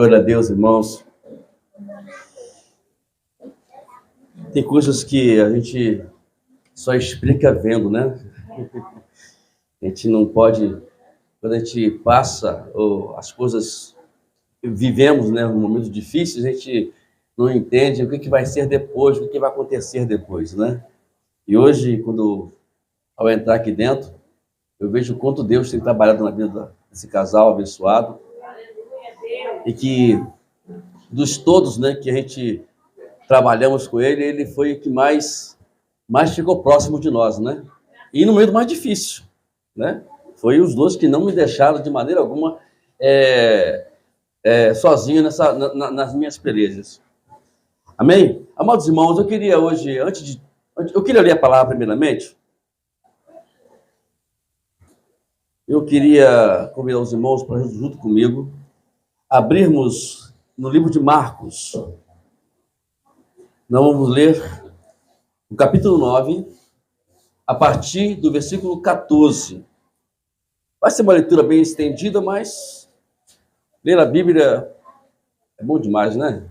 Glória a Deus, irmãos. Tem coisas que a gente só explica vendo, né? A gente não pode, quando a gente passa as coisas que vivemos, né, momentos difíceis, a gente não entende o que vai ser depois, o que vai acontecer depois, né? E hoje, ao entrar aqui dentro, eu vejo o quanto Deus tem trabalhado na vida desse casal abençoado e que dos todos, né, que a gente trabalhamos com ele, ele foi o que mais ficou próximo de nós, né? E no momento mais difícil, né? Foi os dois que não me deixaram de maneira alguma sozinho nas minhas pelejas. Amém? Amados irmãos, eu queria hoje, eu queria ler a palavra primeiramente. Eu queria convidar os irmãos para junto comigo abrirmos no livro de Marcos. Nós vamos ler o capítulo 9, a partir do versículo 14. Vai ser uma leitura bem estendida, mas ler a Bíblia é bom demais, né?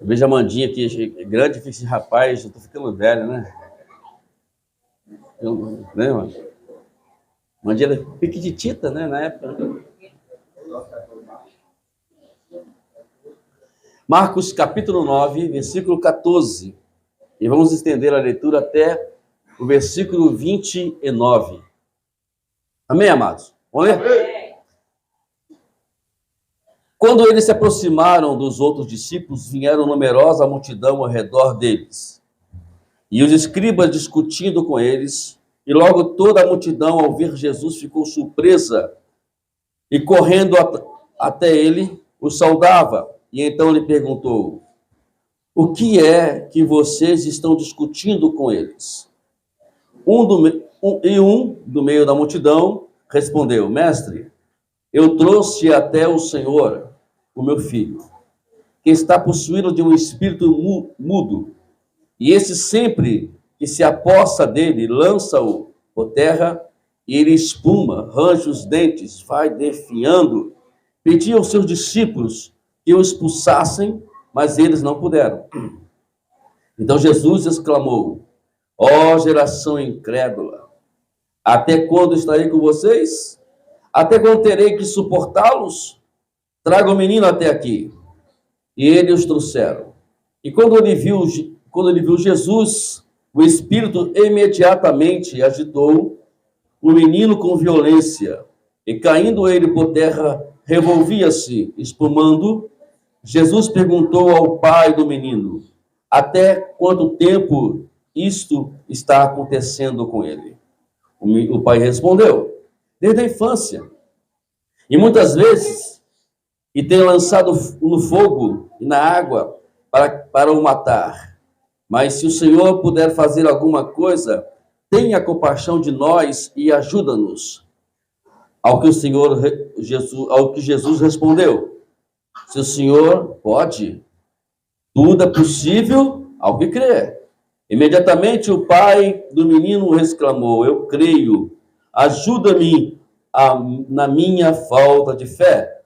Eu vejo a Mandinha aqui, grande, esse rapaz, eu tô ficando velho, né? Né, mano? Mandinha era piquitita, né, na época. Marcos, capítulo 9, versículo 14. E vamos estender a leitura até o versículo 29. Amém, amados? Vamos ler? Amém. Quando eles se aproximaram dos outros discípulos, vieram numerosa multidão ao redor deles. E os escribas discutindo com eles, e logo toda a multidão, ao ver Jesus, ficou surpresa, e correndo até ele, o saudava. E então lhe perguntou: o que é que vocês estão discutindo com eles? Um do meio da multidão respondeu: mestre, eu trouxe até o Senhor, o meu filho, que está possuído de um espírito mudo, e esse sempre que se apossa dele, lança-o por terra, e ele espuma, range os dentes, vai definhando. Pediu aos seus discípulos que o expulsassem, mas eles não puderam. Então Jesus exclamou: ó geração incrédula, até quando estarei com vocês? Até quando terei que suportá-los? Traga o menino até aqui. E eles os trouxeram. E quando ele viu Jesus, o espírito imediatamente agitou o menino com violência, e caindo ele por terra, revolvia-se, espumando. Jesus perguntou ao pai do menino: até quanto tempo isto está acontecendo com ele? O pai respondeu: desde a infância. E muitas vezes, e tem lançado no fogo e na água para o matar. Mas se o Senhor puder fazer alguma coisa, tenha compaixão de nós e ajuda-nos. Ao que Jesus respondeu: se o Senhor pode, tudo é possível ao que crê. Imediatamente o pai do menino exclamou: eu creio, ajuda-me na minha falta de fé.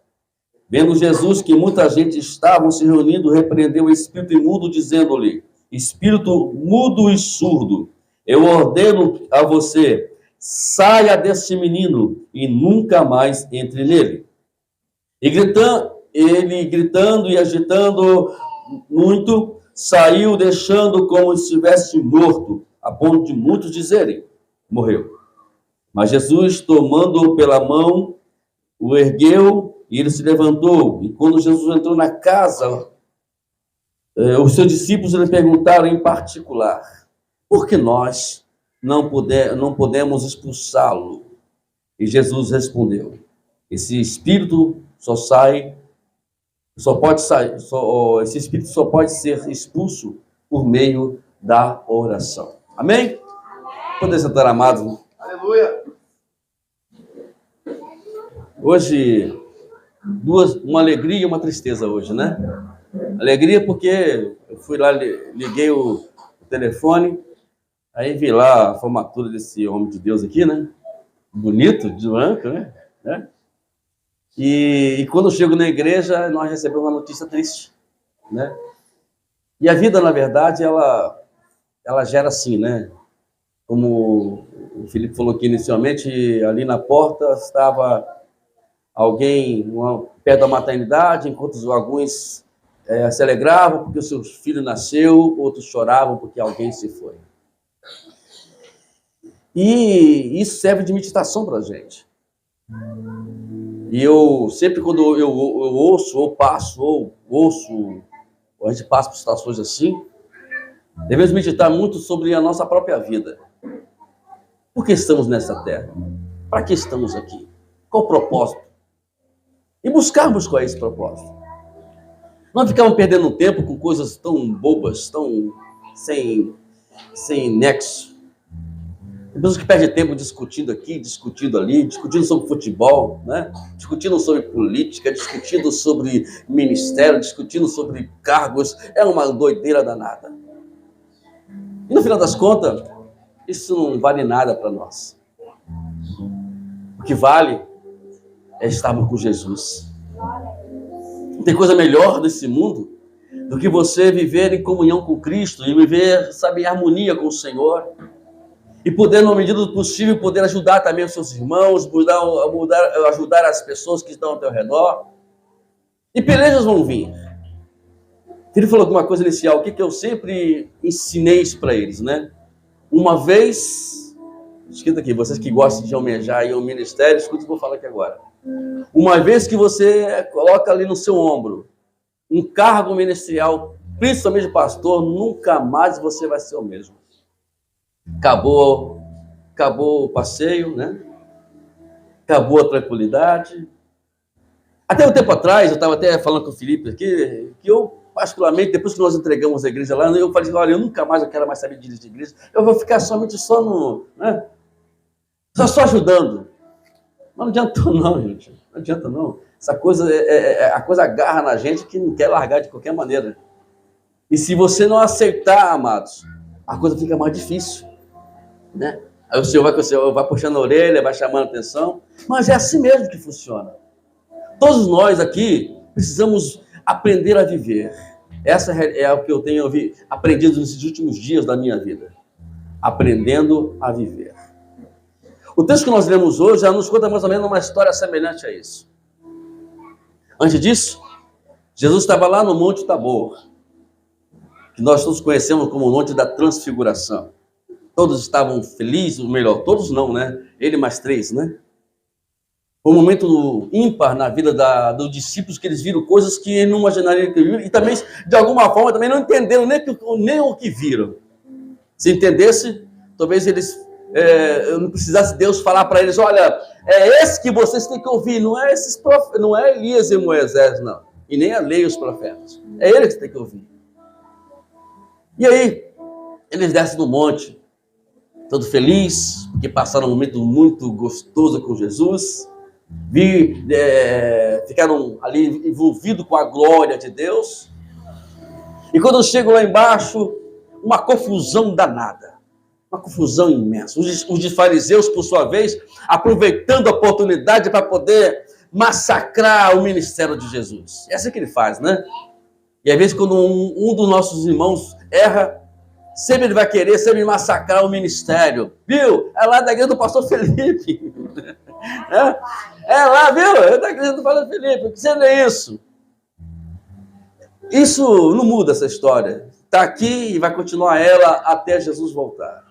Vendo Jesus que muita gente estava se reunindo, repreendeu o espírito imundo, dizendo-lhe: espírito mudo e surdo, eu ordeno a você, saia desse menino e nunca mais entre nele. E gritando e agitando muito, saiu, deixando como se estivesse morto, a ponto de muitos dizerem: morreu. Mas Jesus, tomando-o pela mão, o ergueu e ele se levantou. E quando Jesus entrou na casa, os seus discípulos lhe perguntaram em particular: por que nós não podemos expulsá-lo? E Jesus respondeu: esse espírito esse espírito só pode ser expulso por meio da oração. Amém? Poder sentar, amados. Aleluia! Hoje, uma alegria e uma tristeza hoje, né? Alegria porque eu fui lá, liguei o telefone, aí vi lá a formatura desse homem de Deus aqui, né? Bonito, de branco, né? E quando eu chego na igreja, nós recebemos uma notícia triste, né? E a vida, na verdade, ela gera assim, né? Como o Felipe falou aqui inicialmente, ali na porta estava alguém perto da maternidade, enquanto alguns se alegravam porque o seu filho nasceu, outros choravam porque alguém se foi. E isso serve de meditação para a gente. E eu, sempre quando eu ouço, ou passo, ou ouço, ou a gente passa por situações assim, devemos meditar muito sobre a nossa própria vida. Por que estamos nessa terra? Para que estamos aqui? Qual o propósito? E buscarmos qual é esse propósito. Não ficarmos perdendo tempo com coisas tão bobas, tão sem nexo. Tem pessoas que perdem tempo discutindo aqui, discutindo ali, discutindo sobre futebol, né? Discutindo sobre política, discutindo sobre ministério, discutindo sobre cargos. É uma doideira danada. E no final das contas, isso não vale nada para nós. O que vale é estarmos com Jesus. Não tem coisa melhor nesse mundo do que você viver em comunhão com Cristo e viver, sabe, em harmonia com o Senhor. E poder, na medida do possível, poder ajudar também os seus irmãos, ajudar as pessoas que estão ao teu redor. E pelejas vão vir. Ele falou alguma coisa inicial, o que eu sempre ensinei isso para eles, né? Uma vez, escrita aqui, vocês que gostam de almejar aí o ministério, escuta o que eu vou falar aqui agora. Uma vez que você coloca ali no seu ombro um cargo ministerial, principalmente pastor, nunca mais você vai ser o mesmo. Acabou o passeio, né? Acabou a tranquilidade. Até um tempo atrás, eu estava até falando com o Felipe aqui, que eu, particularmente, depois que nós entregamos a igreja lá, eu falei, olha, eu nunca mais quero mais saber de dirigir igreja, eu vou ficar somente só no, né? Só ajudando. Mas não adiantou não, gente. Não adianta não. Essa coisa, a coisa agarra na gente que não quer largar de qualquer maneira. E se você não aceitar, amados, a coisa fica mais difícil, né? Aí o Senhor vai puxando a orelha, vai chamando a atenção, mas é assim mesmo que funciona. Todos nós aqui precisamos aprender a viver. Essa é o que eu tenho aprendido nesses últimos dias da minha vida. Aprendendo a viver. O texto que nós lemos hoje já nos conta mais ou menos uma história semelhante a isso. Antes disso, Jesus estava lá no Monte Tabor, que nós todos conhecemos como o Monte da Transfiguração. Todos estavam felizes, ou melhor, todos não, né? Ele mais 3, né? Foi um momento ímpar na vida dos discípulos, que eles viram coisas que não imaginariam que viram, e também, de alguma forma, também não entenderam nem o que viram. Se entendesse, talvez eles não precisasse Deus falar para eles, olha, é esse que vocês têm que ouvir, não é Elias e Moisés, não, e nem a lei e os profetas. É ele que você tem que ouvir. E aí, eles descem do monte, todo feliz, porque passaram um momento muito gostoso com Jesus, ficaram ali envolvidos com a glória de Deus, e quando chegam lá embaixo, uma confusão danada, uma confusão imensa. Os fariseus, por sua vez, aproveitando a oportunidade para poder massacrar o ministério de Jesus. É assim que ele faz, né? E às vezes, quando um dos nossos irmãos erra, sempre ele vai querer sempre massacrar o ministério. Viu? É lá da igreja do pastor Felipe. É lá, viu? É da igreja do pastor Felipe. O que você lê isso? Isso não muda essa história. Está aqui e vai continuar ela até Jesus voltar.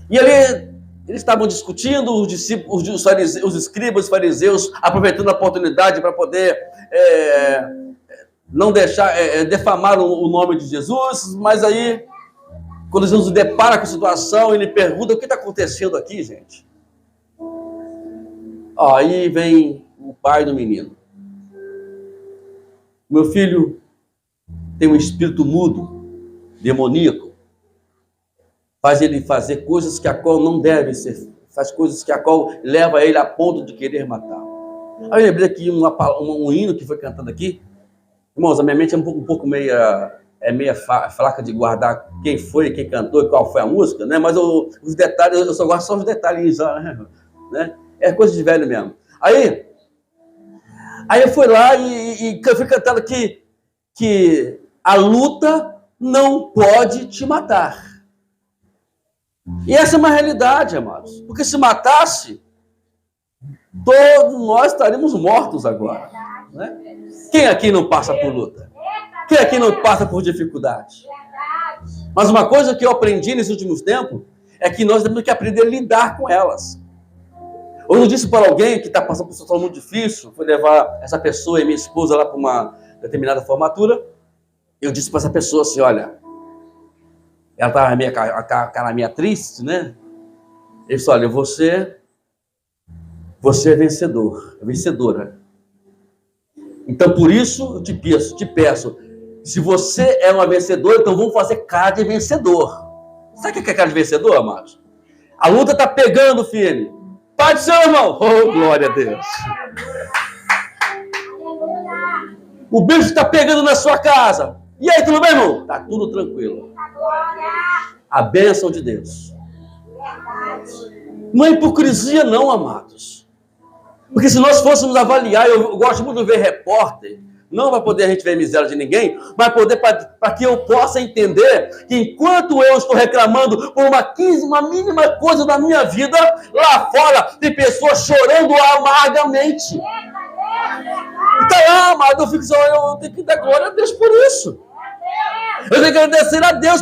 E ali, eles estavam discutindo, os discípulos, os escribas, os fariseus, aproveitando a oportunidade para poder não deixar, defamar o nome de Jesus, mas aí, quando Jesus se depara com a situação, ele pergunta, o que está acontecendo aqui, gente? Aí vem o pai do menino. Meu filho tem um espírito mudo, demoníaco, faz ele fazer coisas que a qual não deve ser, faz coisas que a qual leva ele a ponto de querer matar. Aí eu lembrei aqui um hino que foi cantado aqui. Irmãos, a minha mente é um pouco meia fraca de guardar quem foi, quem cantou e qual foi a música, né? Mas os detalhes, eu só gosto só dos detalhes, né? É coisa de velho mesmo. Aí, Aí eu fui lá e fui cantando que a luta não pode te matar. E essa é uma realidade, amados. Porque se matasse, todos nós estaríamos mortos agora. Né? Quem aqui não passa por luta? Quem aqui não passa por dificuldade? Mas uma coisa que eu aprendi nesses últimos tempos é que nós temos que aprender a lidar com elas. Eu disse para alguém que está passando por uma situação muito difícil, foi levar essa pessoa e minha esposa lá para uma determinada formatura. Eu disse para essa pessoa assim, olha, ela estava cara meio triste, né? Ele disse, olha, você é vencedor, é vencedora. Então, por isso, eu te peço, se você é uma vencedora, então vamos fazer cara de vencedor. Sabe o que é cara de vencedor, amados? A luta está pegando, filho. Pai do seu irmão. Oh, glória a Deus. O bicho está pegando na sua casa. E aí, tudo bem, irmão? Está tudo tranquilo. A bênção de Deus. Não é hipocrisia, não, amados. Porque se nós fôssemos avaliar, eu gosto muito de ver repórter, não para poder a gente ver a miséria de ninguém, mas para que eu possa entender que enquanto eu estou reclamando por uma mínima coisa da minha vida, lá fora tem pessoas chorando amargamente. Então, amado, eu fico só, eu tenho que dar glória a Deus por isso. Eu tenho que agradecer a Deus,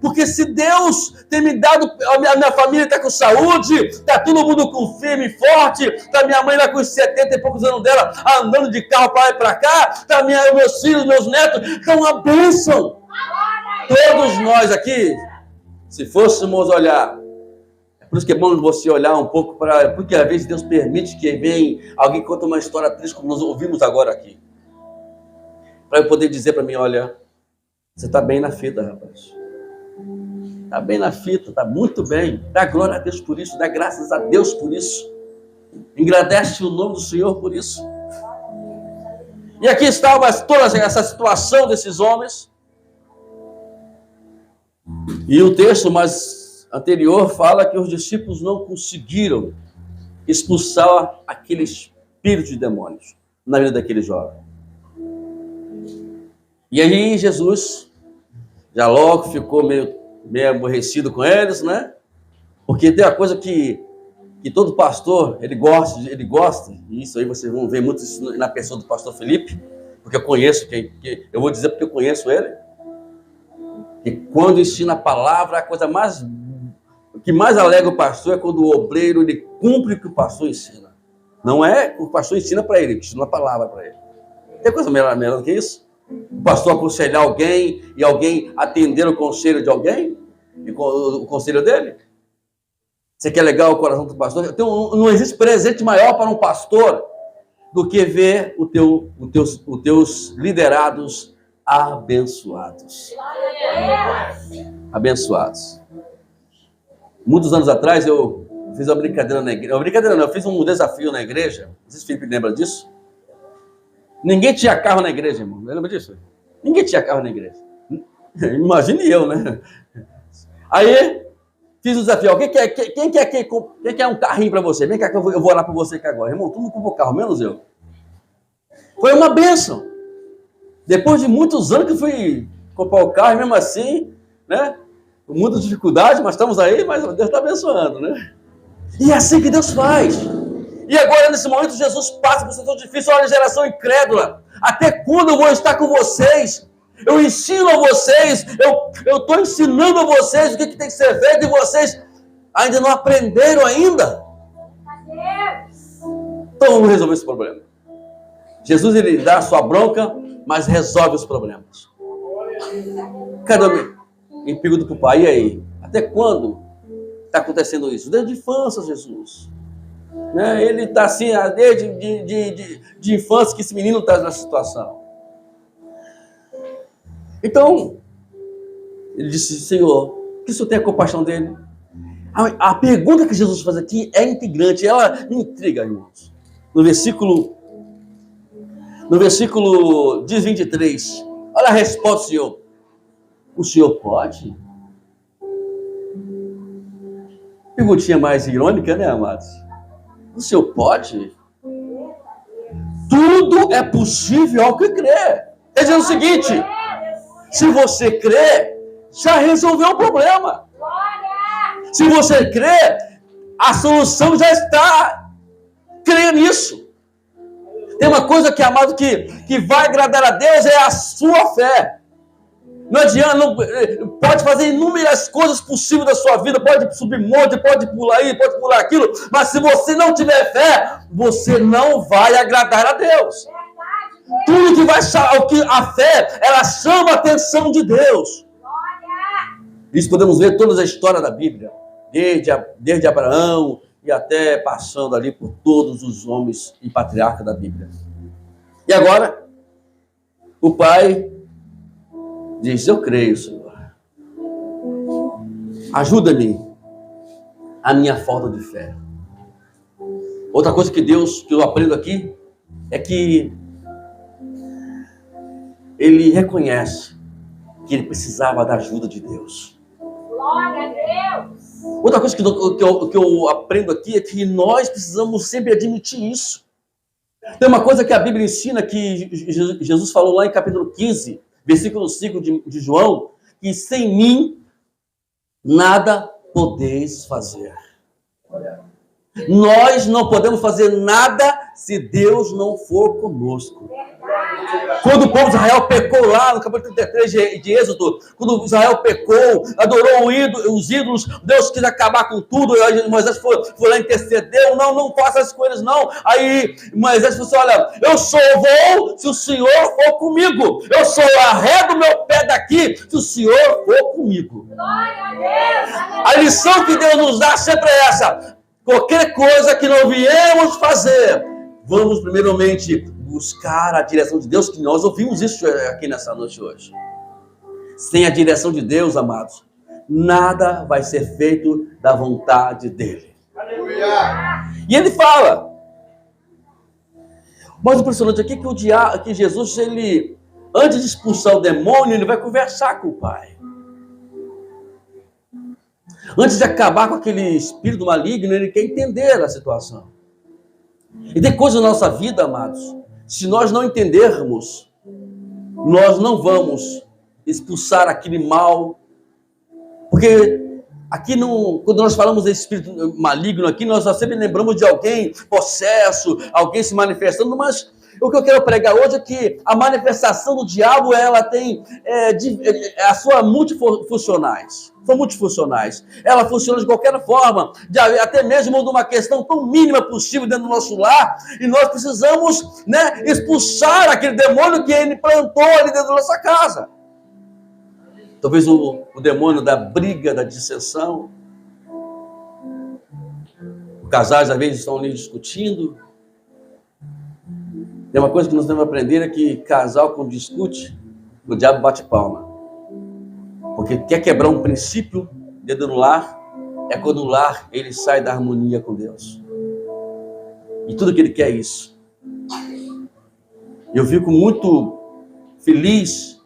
porque se Deus tem me dado, a minha família está com saúde, está todo mundo com firme e forte, está minha mãe lá com os 70 e poucos anos dela, andando de carro para lá e para cá, está meus filhos, meus netos, estão uma bênção. Todos nós aqui, se fôssemos olhar, é por isso que é bom você olhar um pouco, porque às vezes Deus permite que venha alguém conta uma história triste, como nós ouvimos agora aqui, para eu poder dizer para mim, olha, você está bem na fita, rapaz. Está bem na fita, está muito bem. Dá glória a Deus por isso, dá graças a Deus por isso. Agradece o nome do Senhor por isso. E aqui está toda essa situação desses homens. E o texto mais anterior fala que os discípulos não conseguiram expulsar aquele espírito de demônios na vida daquele jovem. E aí Jesus já logo ficou meio aborrecido com eles, né? Porque tem uma coisa que todo pastor, ele gosta, e isso aí vocês vão ver muito isso na pessoa do pastor Felipe, porque eu conheço, eu vou dizer porque eu conheço ele, que quando ensina a palavra, a coisa que mais alegra o pastor é quando o obreiro, ele cumpre o que o pastor ensina. Não é o pastor ensina para ele, ensina a palavra para ele. Tem coisa melhor do que isso? O pastor aconselhar alguém e alguém atender o conselho de alguém, e o conselho dele. Você quer legal o coração do pastor? Então, não existe presente maior para um pastor do que ver os teus liderados abençoados. Abençoados. Muitos anos atrás eu fiz uma brincadeira na igreja. Eu fiz um desafio na igreja. Não sei se o Felipe lembra disso. Ninguém tinha carro na igreja, irmão. Lembra disso? Ninguém tinha carro na igreja. Imagine eu, né? Aí, fiz o desafio. Quem quer um carrinho para você? Vem cá que eu vou orar para você aqui agora. Irmão, todo mundo comprou carro, menos eu. Foi uma bênção. Depois de muitos anos que fui comprar o carro, mesmo assim, né? Com muitas dificuldades, mas estamos aí, mas Deus está abençoando, né? E é assim que Deus faz. E agora, nesse momento, Jesus passa por uma situação difícil. Olha, geração incrédula. Até quando eu vou estar com vocês? Eu ensino a vocês. Eu estou ensinando a vocês o que tem que ser feito. E vocês ainda não aprenderam ainda. Então, vamos resolver esse problema. Jesus, ele dá a sua bronca, mas resolve os problemas. Cada em pergunta para o pai, e aí? Até quando está acontecendo isso? Desde a infância, Jesus. Né? Ele está assim, desde de infância que esse menino está nessa situação. Então, ele disse, Senhor, que o Senhor tenha compaixão dele? A pergunta que Jesus faz aqui é integrante, ela me intriga, irmãos. No versículo 23, olha a resposta do Senhor. O Senhor pode? Perguntinha mais irônica, né, amados? O Senhor pode? tudo é possível ao que crê. Quer dizer o seguinte, se você crê, já resolveu o problema. Se você crê, a solução já está. Creia nisso. Tem uma coisa que, amado, que vai agradar a Deus, é a sua fé. Não adianta, pode fazer inúmeras coisas possíveis da sua vida, pode subir monte, pode pular isso, pode pular aquilo, mas se você não tiver fé, você não vai agradar a Deus. Tudo que vai chamar, a fé, ela chama a atenção de Deus. Isso podemos ver toda a história da Bíblia, desde Abraão e até passando ali por todos os homens e patriarcas da Bíblia. E agora, o pai diz: eu creio, Senhor. Ajuda-me a minha falta de fé. Outra coisa que eu aprendo aqui, é que ele reconhece que ele precisava da ajuda de Deus. Glória a Deus! Outra coisa que eu aprendo aqui é que nós precisamos sempre admitir isso. Tem uma coisa que a Bíblia ensina, que Jesus falou lá em capítulo 15, versículo 5 de João, que sem mim nada podeis fazer. Nós não podemos fazer nada se Deus não for conosco. Quando o povo de Israel pecou lá no capítulo 33 de Êxodo, quando Israel pecou, adorou os ídolos, Deus quis acabar com tudo, aí Moisés foi lá intercedeu, não faça as coisas não. Aí Moisés falou assim: olha, eu só vou se o Senhor for comigo, eu só arredo meu pé daqui se o Senhor for comigo. Glória a Deus! A lição que Deus nos dá sempre é essa: qualquer coisa que não viemos fazer, vamos primeiramente buscar a direção de Deus, que nós ouvimos isso aqui nessa noite hoje. Sem a direção de Deus, amados, nada vai ser feito da vontade dele. Aleluia! E ele fala, o mais impressionante aqui é que Jesus, ele, antes de expulsar o demônio, ele vai conversar com o Pai. Antes de acabar com aquele espírito maligno, ele quer entender a situação. E tem coisas na nossa vida, amados, se nós não entendermos, nós não vamos expulsar aquele mal. Porque aqui, quando nós falamos de espírito maligno aqui, nós sempre lembramos de alguém possesso, alguém se manifestando, mas o que eu quero pregar hoje é que a manifestação do diabo, ela tem as suas multifuncionais. São multifuncionais. Ela funciona de qualquer forma, até mesmo de uma questão tão mínima possível dentro do nosso lar, e nós precisamos, expulsar aquele demônio que ele plantou ali dentro da nossa casa. Talvez o demônio da briga, da dissensão. Os casais às vezes estão ali discutindo. Tem uma coisa que nós temos que aprender, é que casal quando discute, o diabo bate palma. Porque quer quebrar um princípio dentro do lar, é quando o lar ele sai da harmonia com Deus. E tudo que ele quer é isso. Eu fico muito feliz,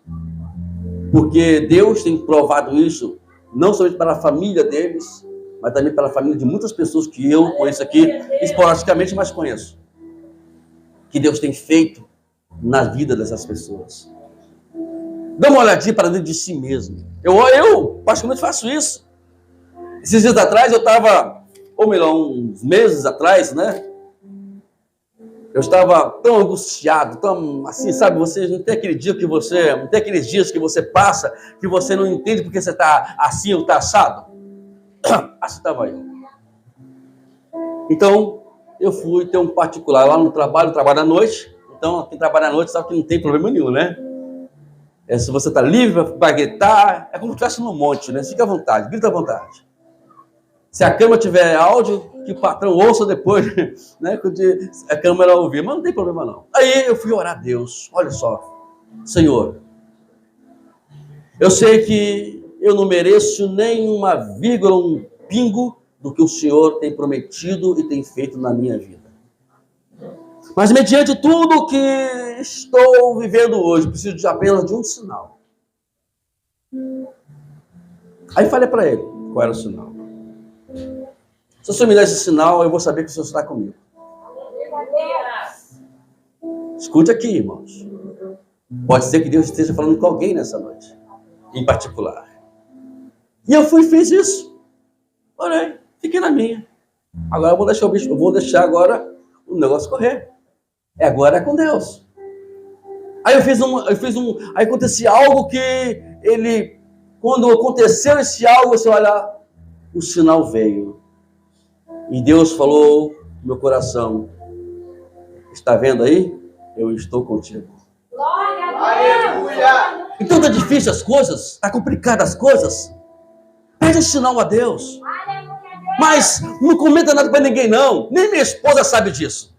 porque Deus tem provado isso, não somente para a família deles, mas também para a família de muitas pessoas que eu conheço aqui, esporadicamente, mas conheço. Que Deus tem feito na vida dessas pessoas. Dá uma olhadinha para dentro de si mesmo. Eu praticamente faço isso. Esses dias atrás eu estava, ou melhor, uns meses atrás, eu estava tão angustiado, tão assim, sabe, você não tem aquele dia não tem aqueles dias que você passa, que você não entende porque você está assim ou está assado. Assim estava eu. Então, eu fui ter um particular lá no trabalho, eu trabalho à noite. Então, quem trabalha à noite sabe que não tem problema nenhum, se você está livre para gritar, é como se estivesse no monte, Fica à vontade, grita à vontade. Se a câmera tiver áudio, que o patrão ouça depois, quando a câmera ouvir, mas não tem problema não. Aí eu fui orar a Deus, olha só, Senhor, eu sei que eu não mereço nem uma vírgula, um pingo do que o Senhor tem prometido e tem feito na minha vida. Mas mediante tudo que estou vivendo hoje, preciso apenas de um sinal. Aí falei para ele qual era o sinal. Se o Senhor me der esse sinal, eu vou saber que o Senhor está comigo. Escute aqui, irmãos. Pode ser que Deus esteja falando com alguém nessa noite, em particular. E eu fui e fiz isso. Orei, fiquei na minha. Agora eu vou deixar agora o negócio correr. Agora é com Deus. Aí aí acontecia algo que quando aconteceu esse algo, você olha, o sinal veio. E Deus falou no meu coração, está vendo aí? Eu estou contigo. Glória a Deus! Então está difícil as coisas, está complicado as coisas. Pede um sinal a Deus. Mas não comenta nada para ninguém não. Nem minha esposa sabe disso.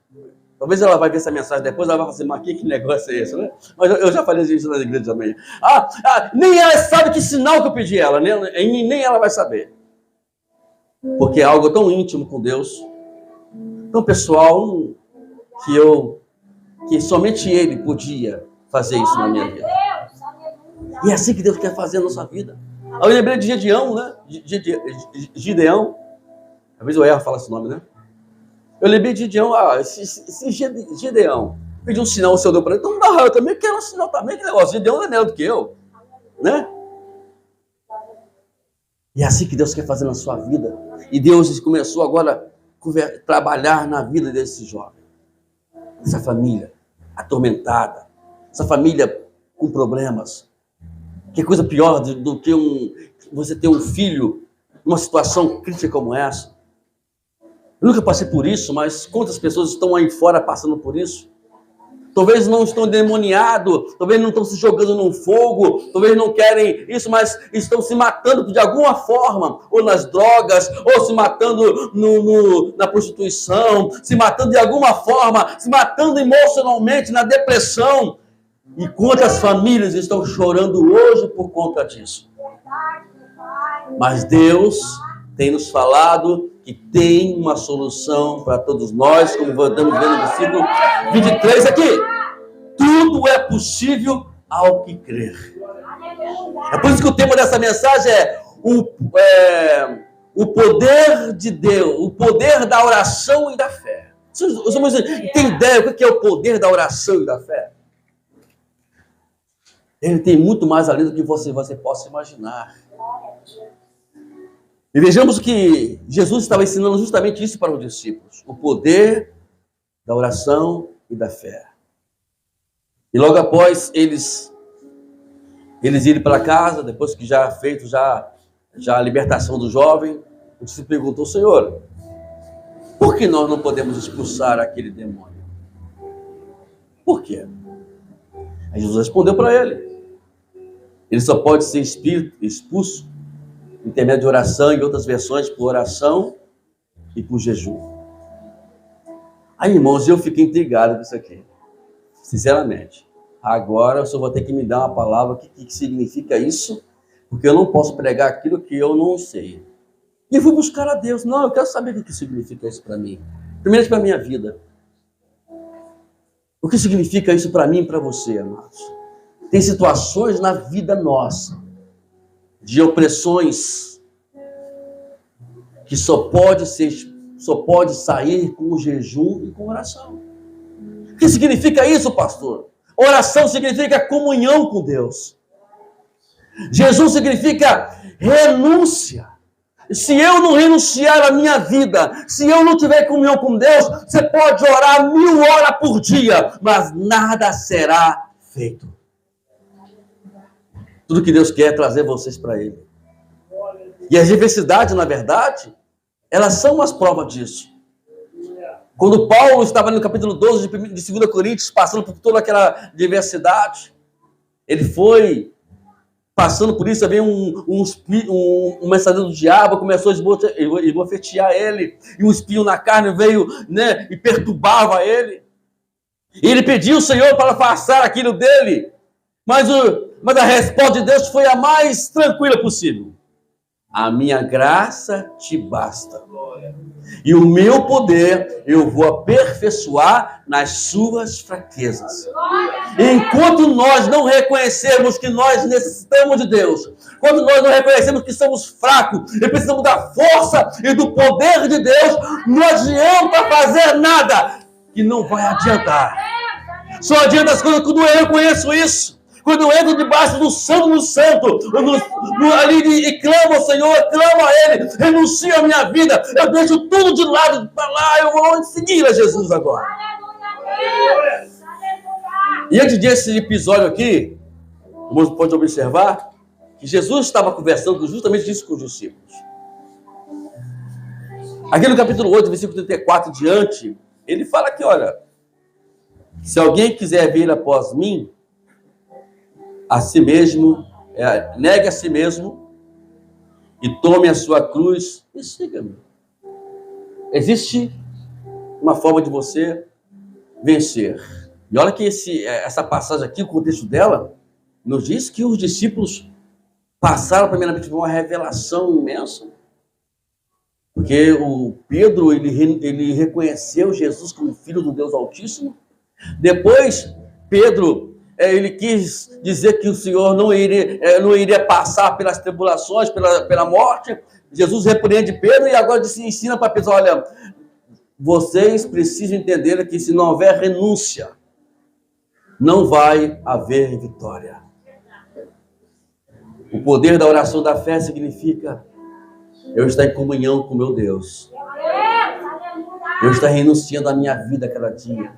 Talvez ela vai ver essa mensagem depois, ela vai falar assim, mas que negócio é esse, né? Mas eu já falei isso nas igrejas também. Nem ela sabe que sinal que eu pedi a ela, nem ela vai saber. Porque é algo tão íntimo com Deus, tão pessoal, que somente Ele podia fazer isso na minha vida. E é assim que Deus quer fazer na nossa vida. Eu lembrei de Gideão, né? Gideão. Às vezes eu erro falar esse nome, né? Eu lembrei de Gideão, se Gideão pediu um sinal, o Senhor deu para ele, então não dá, eu também quero um sinal também, que negócio, Gideão é melhor do que eu, né? E é assim que Deus quer fazer na sua vida. E Deus começou agora a trabalhar na vida desse jovem. Essa família atormentada, essa família com problemas. Que coisa pior do que você ter um filho numa situação crítica como essa. Eu nunca passei por isso, mas quantas pessoas estão aí fora passando por isso? Talvez não estão endemoniados, talvez não estão se jogando num fogo, talvez não querem isso, mas estão se matando de alguma forma, ou nas drogas, ou se matando na prostituição, se matando de alguma forma, se matando emocionalmente na depressão. E quantas famílias estão chorando hoje por conta disso? Mas Deus tem nos falado que tem uma solução para todos nós, como estamos vendo no versículo 23 aqui. Tudo é possível ao que crer. É por isso que o tema dessa mensagem é o poder de Deus, o poder da oração e da fé. Você tem ideia do que é o poder da oração e da fé? Ele tem muito mais além do que você possa imaginar. E vejamos que Jesus estava ensinando justamente isso para os discípulos. O poder da oração e da fé. E logo após eles irem para casa, depois que já feito já a libertação do jovem, o discípulo perguntou, Senhor, por que nós não podemos expulsar aquele demônio? Por quê? Aí Jesus respondeu para ele. Ele só pode ser expulso por intermédio de oração, em outras versões, por oração e por jejum. Aí, irmãos, eu fiquei intrigado com isso aqui. Sinceramente. Agora eu só vou ter que me dar uma palavra, o que significa isso, porque eu não posso pregar aquilo que eu não sei. E eu fui buscar a Deus. Não, eu quero saber o que significa isso para mim. Primeiro para a minha vida. O que significa isso para mim e para você, amados? Tem situações na vida nossa, de opressões, que só pode sair com jejum e com oração. O que significa isso, pastor? Oração significa comunhão com Deus. Jejum significa renúncia. Se eu não renunciar à minha vida, se eu não tiver comunhão com Deus, você pode orar 1000 horas por dia, mas nada será feito. Tudo que Deus quer é trazer vocês para Ele. E as diversidades, na verdade, elas são umas provas disso. Quando Paulo estava no capítulo 12 de 2 Coríntios, passando por toda aquela diversidade, ele foi passando por isso, veio um mensageiro do diabo, começou a esbofetear ele, e um espinho na carne veio, né, e perturbava ele. E ele pediu ao Senhor para afastar aquilo dele, mas a resposta de Deus foi a mais tranquila possível. A minha graça te basta. E o meu poder eu vou aperfeiçoar nas suas fraquezas. Enquanto nós não reconhecermos que nós necessitamos de Deus, quando nós não reconhecemos que somos fracos e precisamos da força e do poder de Deus, não adianta fazer nada que não vai adiantar. Só adianta as coisas quando eu reconheço isso. Quando eu entro debaixo do santo do santo, ali e clamo ao Senhor, clamo a Ele, renuncio a minha vida, eu deixo tudo de lado para lá, eu vou seguir a Jesus agora. E antes desse episódio aqui, você pode observar que Jesus estava conversando justamente disso com os discípulos. Aqui no capítulo 8, versículo 34 diante, ele fala que, olha, se alguém quiser vir após mim, a si mesmo, negue a si mesmo e tome a sua cruz e siga-me. Existe uma forma de você vencer. E olha que essa passagem aqui, o contexto dela, nos diz que os discípulos passaram primeiramente por uma revelação imensa. Porque o Pedro, ele reconheceu Jesus como Filho do Deus Altíssimo. Depois, Pedro, ele quis dizer que o Senhor não iria passar pelas tribulações, pela morte. Jesus repreende Pedro e agora ensina para Pedro, olha, vocês precisam entender que se não houver renúncia, não vai haver vitória. O poder da oração da fé significa eu estar em comunhão com meu Deus. Eu estar renunciando a minha vida a cada dia.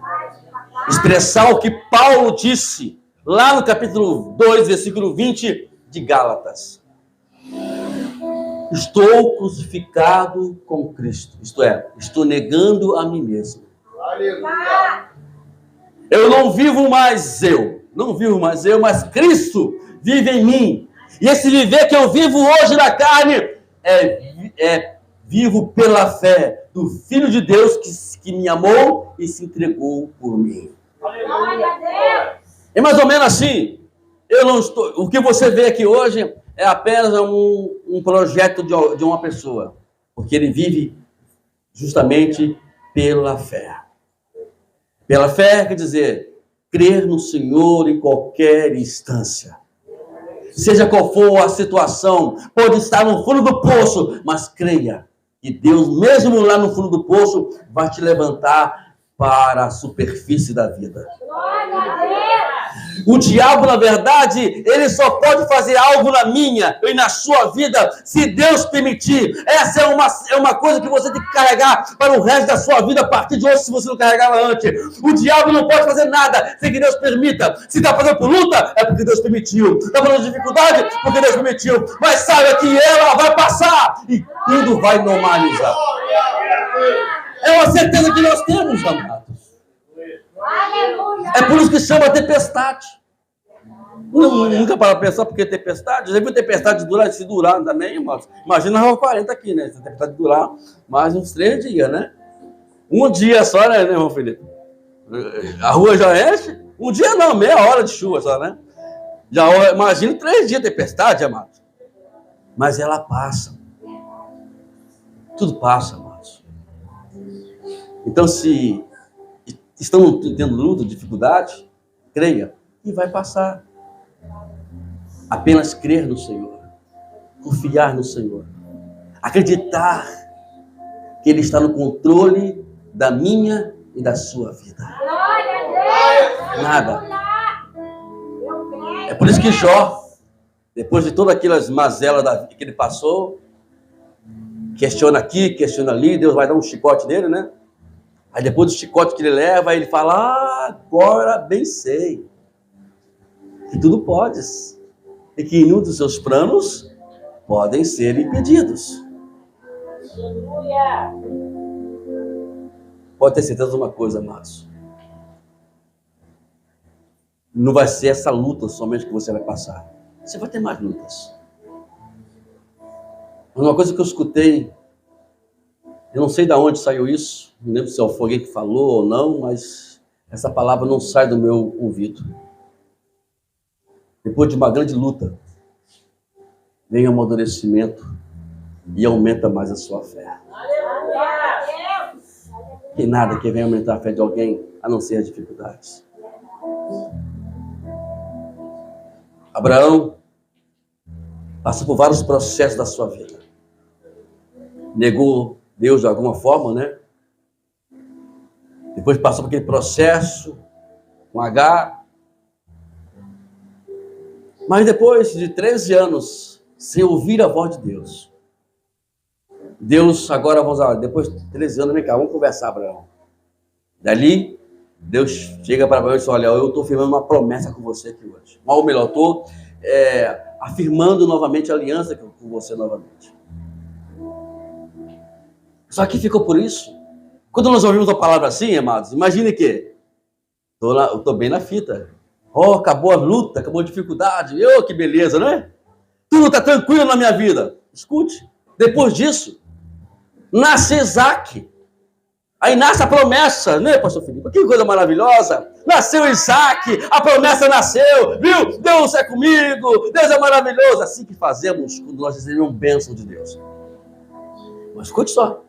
Expressar o que Paulo disse lá no capítulo 2, versículo 20 de Gálatas. Estou crucificado com Cristo. Isto é, estou negando a mim mesmo. Aleluia. Eu não vivo mais eu, mas Cristo vive em mim. E esse viver que eu vivo hoje na carne vivo pela fé do Filho de Deus que me amou e se entregou por mim. Glória a Deus. É mais ou menos assim. O que você vê aqui hoje é apenas um projeto de uma pessoa, porque ele vive justamente pela fé. Pela fé quer dizer crer no Senhor em qualquer instância. Seja qual for a situação, pode estar no fundo do poço, mas creia que Deus, mesmo lá no fundo do poço, vai te levantar para a superfície da vida. Glória a Deus! O diabo, na verdade, ele só pode fazer algo na minha e na sua vida se Deus permitir. Essa é uma coisa que você tem que carregar para o resto da sua vida a partir de hoje, se você não carregava antes. O diabo não pode fazer nada sem que Deus permita. Se está passando por luta, é porque Deus permitiu. Está passando dificuldade, porque Deus permitiu. Mas saiba que ela vai passar e tudo vai normalizar. É uma certeza que nós temos, amados. É por isso que chama tempestade. Nunca para pensar porque tempestade. Já viu tempestade durar, se durar também, mas imagina a 40 aqui, né? Se a tempestade durar mais uns 3 dias, né? Um dia só, né, irmão Felipe? A rua já enche? Um dia não, meia hora de chuva só, né? Já imagina 3 dias de tempestade, amado. Mas ela passa. Tudo passa, amados. Então, se estão tendo luta, dificuldade, creia que vai passar. Apenas crer no Senhor, confiar no Senhor, acreditar que Ele está no controle da minha e da sua vida. Nada. É por isso que Jó, depois de todas aquelas mazelas que ele passou, questiona aqui, questiona ali, Deus vai dar um chicote nele, né? Aí depois do chicote que ele leva, ele fala, agora bem sei que tudo podes e que nenhum dos seus planos podem ser impedidos. Pode ter certeza de uma coisa, amados. Não vai ser essa luta somente que você vai passar. Você vai ter mais lutas. Uma coisa que eu escutei, eu não sei de onde saiu isso, não lembro se foi alguém que falou ou não, mas essa palavra não sai do meu ouvido. Depois de uma grande luta, vem o amadurecimento e aumenta mais a sua fé. Tem nada que venha aumentar a fé de alguém, a não ser as dificuldades. Abraão passou por vários processos da sua vida. Negou Deus de alguma forma, né? Depois passou por aquele processo, com H. Mas depois de 13 anos, sem ouvir a voz de Deus, Deus, agora vamos lá, depois de 13 anos, vem cá, vamos conversar, Abraão. Dali, Deus chega para Abraão e diz, olha, eu estou firmando uma promessa com você aqui hoje. Ou melhor, estou afirmando novamente a aliança com você novamente. Só que ficou por isso. Quando nós ouvimos a palavra assim, amados, imagine que eu estou bem na fita. Oh, acabou a luta, acabou a dificuldade. Oh, que beleza, né? Tudo está tranquilo na minha vida. Escute, depois disso, nasce Isaac. Aí nasce a promessa, né, pastor Felipe? Que coisa maravilhosa. Nasceu Isaac, a promessa nasceu, viu? Deus é comigo, Deus é maravilhoso. Assim que fazemos quando nós recebemos bênção de Deus. Mas escute só.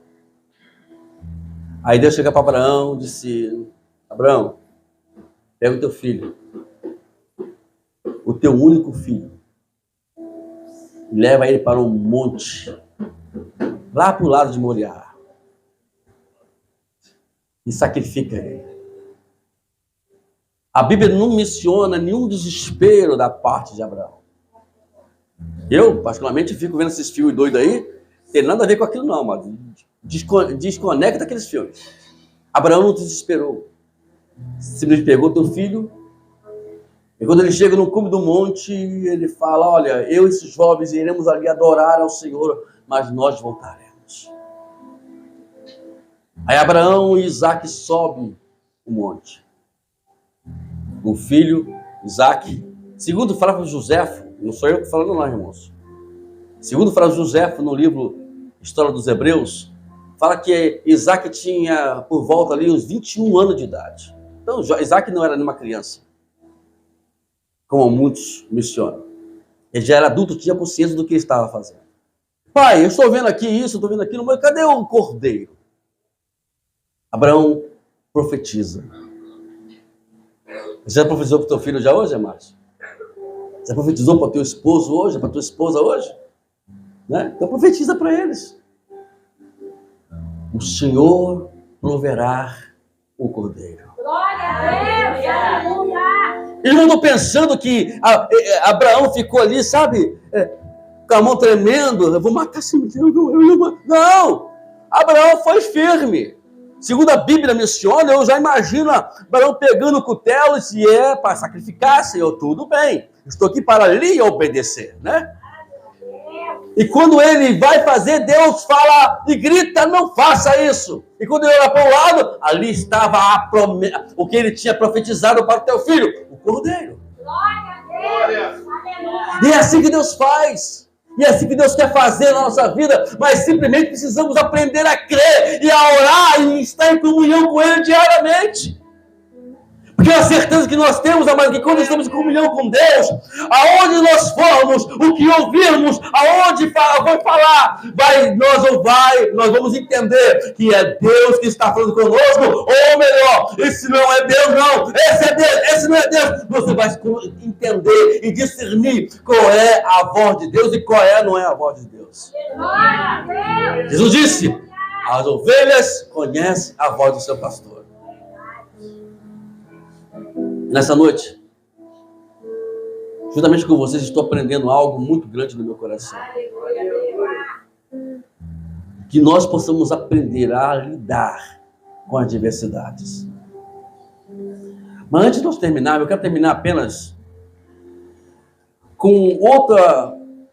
Aí Deus chega para Abraão e disse, Abraão, pega o teu filho, o teu único filho, e leva ele para um monte, lá para o lado de Moriá, e sacrifica ele. A Bíblia não menciona nenhum desespero da parte de Abraão. Eu, particularmente, fico vendo esses filmes doidos aí, não tem nada a ver com aquilo não, mas desconecta daqueles filmes. Abraão não desesperou. Simplesmente pegou teu filho, e quando ele chega no cume do monte, ele fala, olha, eu e esses jovens iremos ali adorar ao Senhor, mas nós voltaremos. Aí Abraão e Isaac sobem o monte. O filho, Isaac, segundo fala Joséfo, não sou eu que falando não, irmãos. Segundo fala Joséfo, no livro História dos Hebreus, fala que Isaac tinha por volta ali uns 21 anos de idade. Então, Isaac não era nenhuma criança, como muitos mencionam. Ele já era adulto, tinha consciência do que ele estava fazendo. Pai, eu estou vendo aqui isso, estou vendo aquilo, mas cadê o cordeiro? Abraão profetiza. Você já profetizou para o teu filho já hoje, Márcio? Você profetizou para o teu esposo hoje, para a tua esposa hoje? Né? Então profetiza para eles. O Senhor proverá o cordeiro. Glória a Deus, aleluia. Eles não estão pensando que Abraão ficou ali, sabe, com a mão tremendo, eu vou matar esse menino. Não! Abraão foi firme. Segundo a Bíblia menciona, eu já imagino Abraão pegando o cutelo e se é para sacrificar, Senhor, tudo bem. Estou aqui para lhe obedecer, né? E quando ele vai fazer, Deus fala e grita, não faça isso. E quando ele olha para o lado, ali estava a promessa, o que ele tinha profetizado para o teu filho, o cordeiro. Glória a Deus, aleluia. E é assim que Deus faz. E é assim que Deus quer fazer na nossa vida, mas simplesmente precisamos aprender a crer e a orar e estar em comunhão com Ele diariamente. Porque a certeza que nós temos, amado, que quando estamos em comunhão com Deus, aonde nós formos, o que ouvirmos, aonde vai falar, nós vamos entender que é Deus que está falando conosco, ou melhor, esse não é Deus não, esse é Deus, esse não é Deus. Você vai entender e discernir qual é a voz de Deus e qual não é a voz de Deus. Glória a Deus. Jesus disse, as ovelhas conhecem a voz do seu pastor. Nessa noite, juntamente com vocês, estou aprendendo algo muito grande no meu coração. Que nós possamos aprender a lidar com as diversidades. Mas antes de nós terminar, eu quero terminar apenas com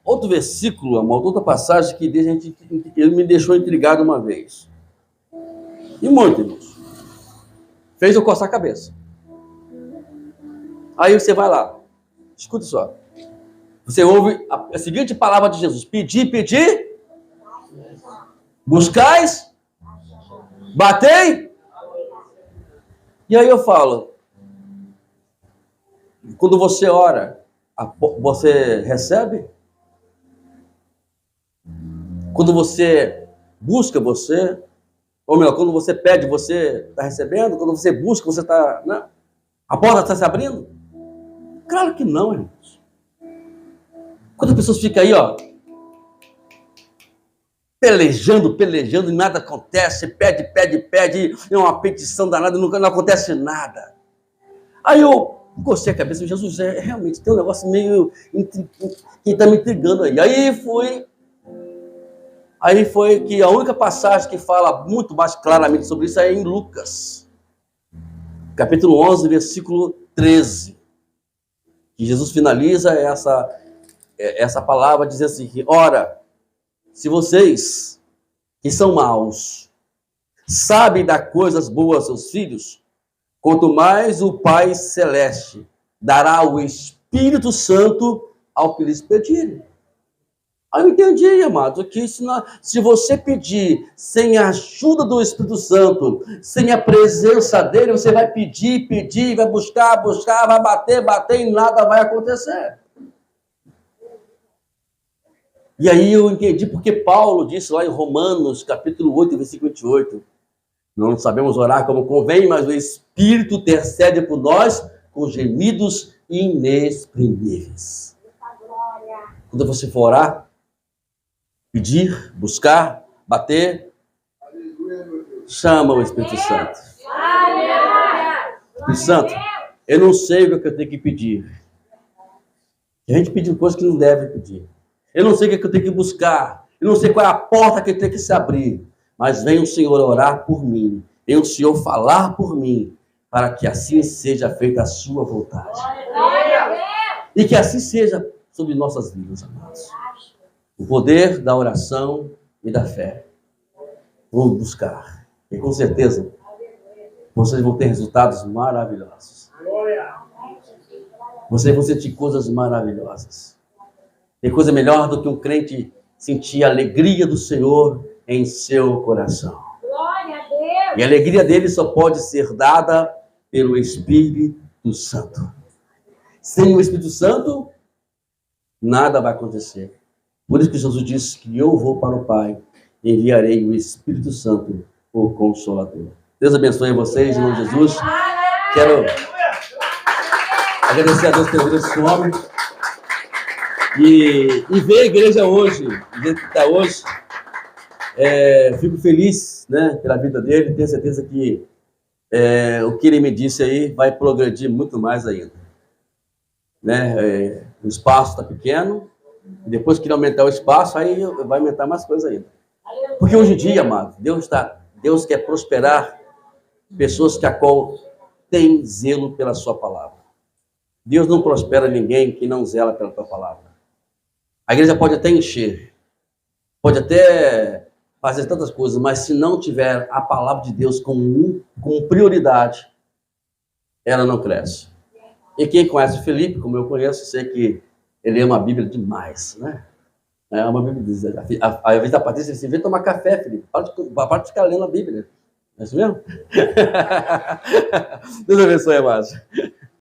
outro versículo, uma outra passagem que ele me deixou intrigado uma vez. E muito, irmãos. Fez eu coçar a cabeça. Aí você vai lá, escuta só. Você ouve a seguinte palavra de Jesus: pedir, pedir, buscais, batei. E aí eu falo, quando você ora, você recebe? Quando você busca, ou melhor, quando você pede, você está recebendo? Quando você busca, você está, né? A porta está se abrindo? Claro que não, irmãos. Quando as pessoas ficam aí, ó, pelejando, e nada acontece, pede, é uma petição danada, não acontece nada. Aí eu gostei a cabeça, Jesus, realmente tem um negócio meio que está me intrigando aí. Aí foi que a única passagem que fala muito mais claramente sobre isso é em Lucas, capítulo 11, versículo 13. Que Jesus finaliza essa palavra dizendo assim, que, ora, se vocês que são maus sabem dar coisas boas aos seus filhos, quanto mais o Pai Celeste dará o Espírito Santo ao que lhes pedirem. Aí eu entendi, amados, que se você pedir sem a ajuda do Espírito Santo, sem a presença dele, você vai pedir, vai buscar, vai bater e nada vai acontecer. E aí eu entendi porque Paulo disse lá em Romanos, capítulo 8, versículo 28, não sabemos orar como convém, mas o Espírito intercede por nós com gemidos inexprimíveis. Quando você for orar, pedir, buscar, bater, chama o Espírito Santo. Espírito Santo, eu não sei o que eu tenho que pedir. A gente pede coisas que não deve pedir. Eu não sei o que eu tenho que buscar. Eu não sei qual é a porta que tem que se abrir. Mas vem o Senhor orar por mim. Vem o Senhor falar por mim. Para que assim seja feita a sua vontade. E que assim seja sobre nossas vidas, amados. O poder da oração e da fé. Vamos buscar. E com certeza, vocês vão ter resultados maravilhosos. Vocês vão sentir coisas maravilhosas. Tem coisa melhor do que um crente sentir a alegria do Senhor em seu coração. Glória a Deus. E a alegria dele só pode ser dada pelo Espírito Santo. Sem o Espírito Santo, nada vai acontecer. Por isso que Jesus disse que eu vou para o Pai e enviarei o Espírito Santo, o Consolador. Deus abençoe vocês, em nome de Jesus. Quero agradecer a Deus pela vida desse homem. E ver a igreja hoje, do jeito que está hoje, fico feliz, né, pela vida dele. Tenho certeza que o que ele me disse aí vai progredir muito mais ainda. Né? O espaço está pequeno, e depois que ele aumentar o espaço, aí vai aumentar mais coisa ainda. Porque hoje em dia, amado, Deus quer prosperar pessoas que a qual têm zelo pela sua palavra. Deus não prospera ninguém que não zela pela tua palavra. A igreja pode até encher, pode até fazer tantas coisas, mas se não tiver a palavra de Deus como prioridade, ela não cresce. E quem conhece o Felipe, como eu conheço, sei que ele ama a Bíblia demais, né? Uma Bíblia, a vez da Patrícia disse, vem tomar café, Felipe, para de ficar lendo a Bíblia. É isso mesmo? Deus abençoe, amados.